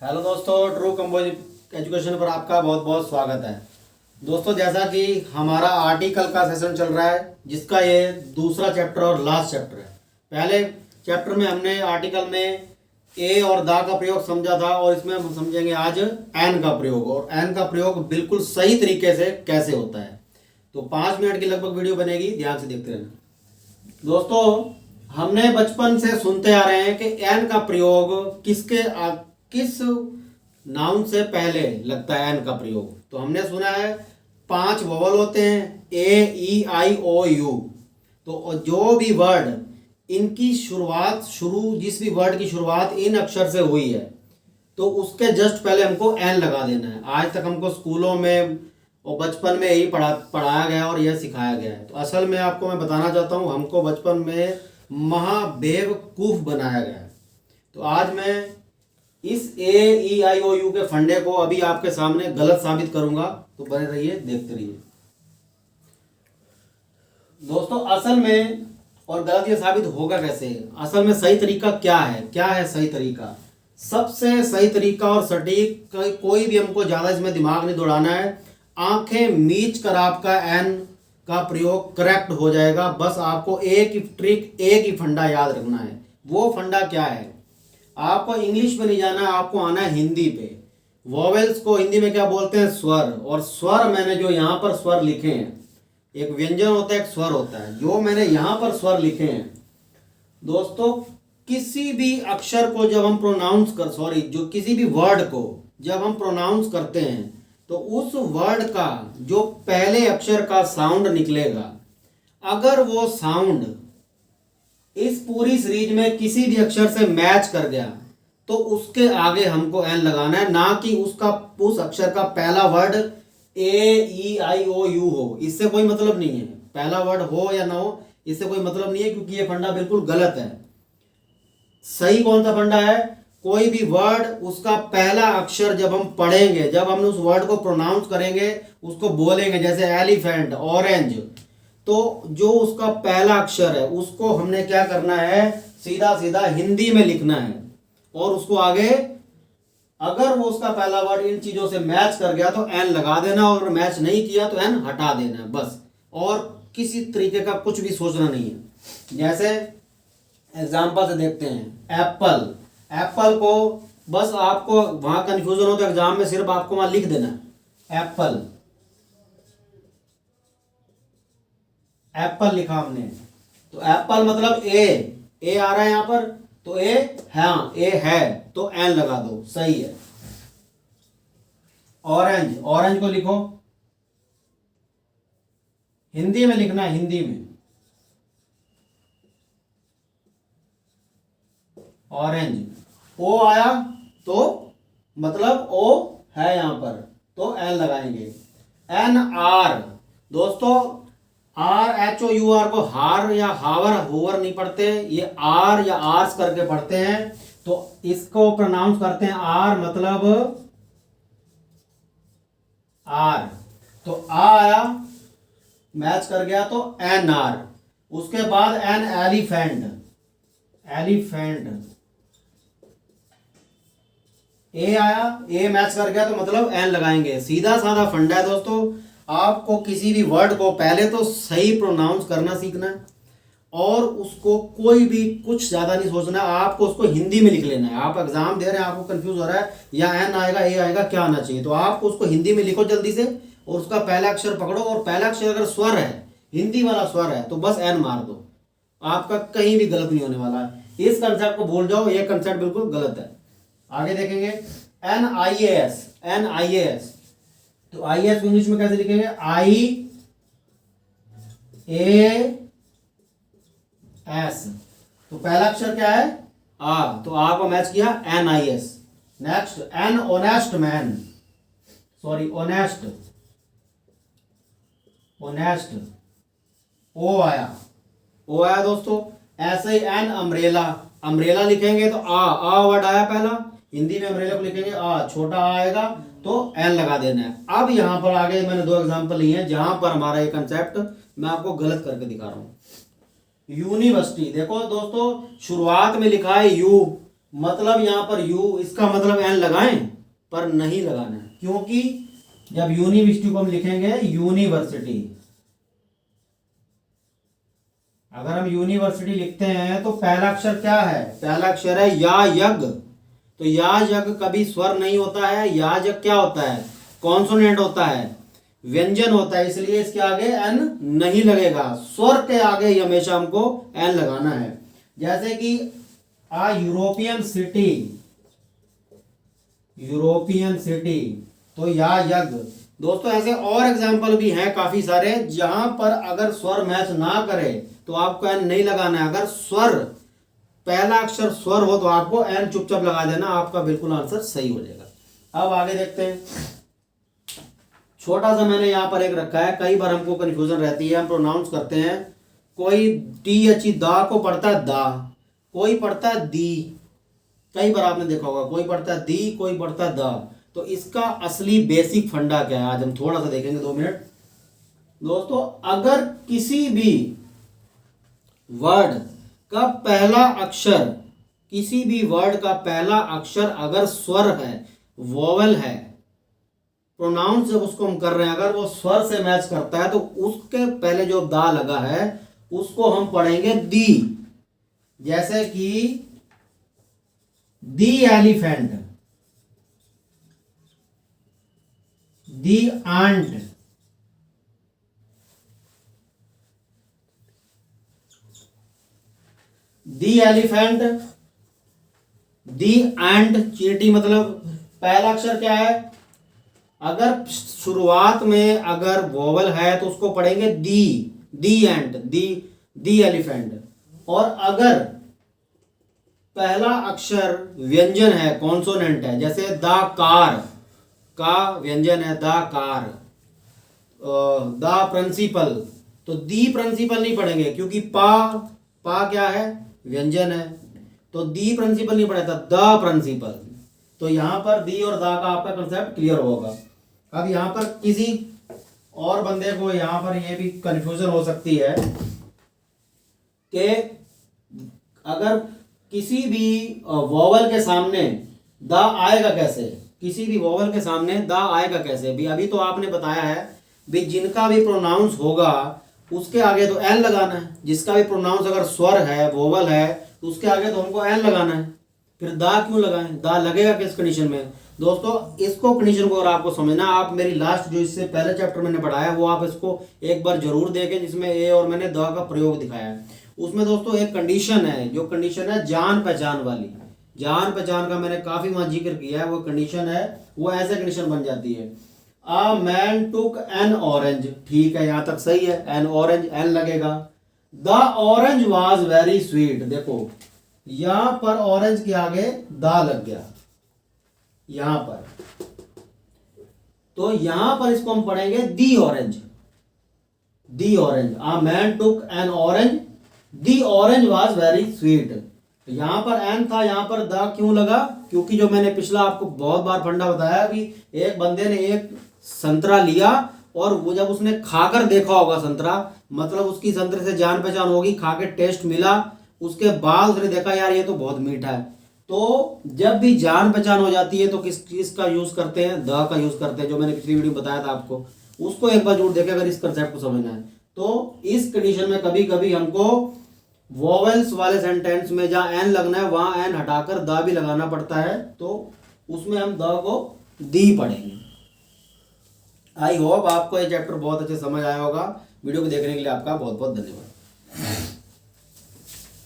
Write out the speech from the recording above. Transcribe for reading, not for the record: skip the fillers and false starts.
Hello दोस्तों, true Kamboj education पर आपका बहुत बहुत स्वागत है। दोस्तों, जैसा कि हमारा आर्टिकल का सेशन चल रहा है, जिसका ये दूसरा चैप्टर और लास्ट चैप्टर है। पहले चैप्टर में हमने आर्टिकल में ए और दा का प्रयोग समझा था, और इसमें हम समझेंगे आज एन का प्रयोग, और एन का प्रयोग बिल्कुल सही तरीके से कैसे होता है। तो 5 मिनट की लगभग वीडियो बनेगी, ध्यान से देखते रहना। दोस्तों, हमने बचपन से सुनते आ रहे हैं कि एन का प्रयोग किस नाउन से पहले लगता है। एन का प्रयोग तो हमने सुना है 5 वोवल होते हैं, ए ई आई ओ यू। तो जो भी वर्ड इनकी जिस भी वर्ड की शुरुआत इन अक्षर से हुई है, तो उसके जस्ट पहले हमको एन लगा देना है। आज तक हमको स्कूलों में और बचपन में यही पढ़ाया गया और यह सिखाया गया है। तो असल में आपको मैं बताना चाहता हूँ, हमको बचपन में महाबेवकूफ बनाया गया है। तो आज मैं इस ए ई आई ओ यू के फंडे को अभी आपके सामने गलत साबित करूंगा। तो बने रहिए, देखते रहिए। दोस्तों, असल में और गलत ये साबित होगा कैसे? असल में सही तरीका क्या है सही तरीका? सबसे सही तरीका और सटीक, कोई भी हमको ज्यादा इसमें दिमाग नहीं दौड़ाना है। आंखें मीच कर आपका एन का प्रयोग करेक्ट हो जाएगा। बस आपको एक ही ट्रिक, एक ही फंडा याद रखना है। वो फंडा क्या है? आपको इंग्लिश में नहीं जाना है, आपको आना है हिंदी पे। वॉवेल्स को हिंदी में क्या बोलते हैं? स्वर। और स्वर मैंने जो यहाँ पर स्वर लिखे हैं, एक व्यंजन होता है, एक स्वर होता है। जो मैंने यहाँ पर स्वर लिखे हैं दोस्तों, किसी भी अक्षर को जब हम किसी भी वर्ड को जब हम प्रोनाउंस करते हैं, तो उस वर्ड का जो पहले अक्षर का साउंड निकलेगा, अगर वो साउंड इस पूरी सीरीज में किसी भी अक्षर से मैच कर गया, तो उसके आगे हमको एन लगाना है, ना कि उस अक्षर का पहला word a E I O you हो। इससे कोई मतलब नहीं है, पहला वर्ड हो या ना हो, इससे कोई मतलब नहीं है, क्योंकि ये फंडा बिल्कुल गलत है। सही कौन सा फंडा है? कोई भी वर्ड, उसका पहला अक्षर जब हम पढ़ेंगे, जब हम उस वर्ड को प्रोनाउंस करेंगे, उसको बोलेंगे, जैसे एलिफेंट, ऑरेंज, तो जो उसका पहला अक्षर है उसको हमने क्या करना है? सीधा सीधा हिंदी में लिखना है, और उसको आगे अगर वो उसका पहला वर्ड इन चीजों से मैच कर गया तो एन लगा देना, और मैच नहीं किया तो एन हटा देना है, बस। और किसी तरीके का कुछ भी सोचना नहीं है। जैसे एग्जाम्पल से देखते हैं, एप्पल। एप्पल को बस आपको वहां कंफ्यूजन हो तो एग्जाम में सिर्फ आपको वहां लिख देना है एप्पल। एप्पल लिखा हमने, तो एप्पल मतलब ए आ रहा है यहां पर, तो ए है, तो एन लगा दो, सही है। ऑरेंज को लिखो, हिंदी में लिखना है, हिंदी में ऑरेंज। ओ आया तो मतलब ओ है यहां पर, तो एन लगाएंगे। एन आर, दोस्तों R H O U R को हार या होवर नहीं पढ़ते, ये आर या आर्स करके पढ़ते हैं। तो इसको प्रोनाउंस करते हैं आर, मतलब आर। तो आ आया, मैच कर गया, तो एन आर। उसके बाद एन एलिफेंट। ए आया, ए मैच कर गया, तो मतलब एन लगाएंगे। सीधा साधा फंडा है दोस्तों। आपको किसी भी वर्ड को पहले तो सही प्रोनाउंस करना सीखना है, और उसको कोई भी कुछ ज्यादा नहीं सोचना है। आपको उसको हिंदी में लिख लेना है। आप एग्जाम दे रहे हैं, आपको कंफ्यूज हो रहा है या एन आएगा, ए आएगा, क्या आना चाहिए, तो आपको उसको हिंदी में लिखो जल्दी से, और उसका पहला अक्षर पकड़ो, और पहला अक्षर अगर स्वर है, हिंदी वाला स्वर है, तो बस एन मार दो। आपका कहीं भी गलत नहीं होने वाला है। इस कंसेप्ट को भूल जाओ, ये कंसेप्ट बिल्कुल गलत है। आगे देखेंगे एन आई ए एस। तो आई एस इंग्लिश में कैसे लिखेंगे? आई ए एस। तो पहला अक्षर क्या है? आ, तो आ को मैच किया, N I S. Next an honest man, honest, O आया दोस्तों। ऐसे ही एन अम्ब्रेला लिखेंगे, तो आ वर्ड आया पहला, हिंदी में अम्ब्रेला को लिखेंगे आ, छोटा आ आएगा, तो एन लगा देना है। अब यहां पर आगे मैंने 2 एग्जांपल लिए हैं जहां पर हमारा ये कंसेप्ट मैं आपको गलत करके दिखा रहा हूं। यूनिवर्सिटी, देखो दोस्तों, शुरुआत में लिखा है यू, मतलब यहाँ पर यू, इसका मतलब एन लगाएं, पर नहीं लगाना है, क्योंकि जब यूनिवर्सिटी को हम लिखेंगे यूनिवर्सिटी, अगर हम यूनिवर्सिटी लिखते हैं तो पहला अक्षर क्या है, पहला अक्षर है या यग। तो या यग कभी स्वर नहीं होता है, या यग क्या होता है, कॉन्सोनेंट होता है, व्यंजन होता है, इसलिए इसके आगे एन नहीं लगेगा। स्वर के आगे ही हमेशा हमको एन लगाना है। जैसे कि आ यूरोपियन सिटी, यूरोपियन सिटी, तो या यग। दोस्तों ऐसे और एग्जाम्पल भी हैं काफी सारे, जहां पर अगर स्वर मैच ना करे तो आपको एन नहीं लगाना है। अगर स्वर, पहला अक्षर स्वर हो तो आपको एन चुपचाप लगा देना, आपका बिल्कुल आंसर सही हो जाएगा। अब आगे देखते हैं। छोटा सा मैंने यहाँ पर एक रखा है, कई बार हमको कंफ्यूजन रहती है, हम प्रोनाउंस करते हैं, कोई टी एच दा को पढ़ता है दा, कोई पढ़ता है दी, कई बार आपने देखा होगा, कोई पढ़ता है दी, कोई पढ़ता है दा। तो इसका असली बेसिक फंडा क्या है, आज हम थोड़ा सा देखेंगे, 2 मिनट। दोस्तों अगर किसी भी वर्ड का पहला अक्षर, किसी भी वर्ड का पहला अक्षर अगर स्वर है, वोवेल है, प्रोनाउंस जब उसको हम कर रहे हैं, अगर वो स्वर से मैच करता है तो उसके पहले जो दा लगा है उसको हम पढ़ेंगे दी। जैसे कि the elephant, the ant, the elephant, the ant, चींटी। मतलब पहला अक्षर क्या है, अगर शुरुआत में अगर वोवल है तो उसको पढ़ेंगे दी, दी एंट, दी एलिफेंट। और अगर पहला अक्षर व्यंजन है, कॉन्सोनेंट है, जैसे द कार, का व्यंजन है द कार, द प्रिंसिपल, तो दी प्रिंसिपल नहीं पढ़ेंगे, क्योंकि पा क्या है, व्यंजन है, तो दी प्रिंसिपल नहीं पढ़ेगा, द प्रिंसिपल। तो यहां पर दी और दा का आपका कंसेप्ट क्लियर होगा। अब यहाँ पर किसी और बंदे को यहाँ पर ये भी कंफ्यूजन हो सकती है कि अगर किसी भी वोवल के सामने द आएगा कैसे, किसी भी वोवल के सामने द आएगा कैसे भी, अभी तो आपने बताया है भी जिनका भी प्रोनाउंस होगा उसके आगे तो एन लगाना है, जिसका भी प्रोनाउंस अगर स्वर है, वोवल है, तो उसके आगे तो हमको एन लगाना है। फिर दा क्यों लगाएं, दा लगेगा किस कंडीशन में। दोस्तों इसको कंडीशन को अगर आपको समझना, आप मेरी लास्ट जो इससे पहले चैप्टर मैंने पढ़ाया वो आप इसको एक बार जरूर देखें, जिसमें ए और मैंने द का प्रयोग दिखाया है। उसमें दोस्तों एक कंडीशन है, जो कंडीशन है जान पहचान वाली, जान पहचान का मैंने काफी वहां जिक्र किया है। वो कंडीशन है, वो ऐसे कंडीशन बन जाती है, a man took an orange, ठीक है यहां तक सही है, एन ऑरेंज, एन लगेगा। The orange was very sweet, देखो यहां पर ऑरेंज के आगे दा लग गया यहां पर, तो यहां पर इसको हम पढ़ेंगे the orange, the orange, a man took an orange, the orange was very sweet. तो यहां पर एन था, यहां पर द क्यों लगा, क्योंकि जो मैंने पिछला आपको बहुत बार फंडा बताया कि एक बंदे ने एक संतरा लिया और वो जब उसने खाकर देखा होगा संतरा, मतलब उसकी संतरे से जान पहचान होगी, खा के टेस्ट मिला, उसके बाद उसने देखा यार ये तो बहुत मीठा है। तो जब भी जान पहचान हो जाती है तो किस का यूज करते हैं, द का यूज करते हैं, जो मैंने पिछली वीडियो बताया था आपको, उसको एक बार जरूर देखें अगर इस कंसेप्ट को समझना है। तो इस कंडीशन में कभी कभी हमको वोवेल्स वाले सेंटेंस में जहां एन लगना है वहां एन हटाकर द भी लगाना पड़ता है, तो उसमें हम द को दी पढ़ेंगे। आई होप आपको ये चैप्टर बहुत अच्छे समझ आया होगा। वीडियो को देखने के लिए आपका बहुत बहुत धन्यवाद।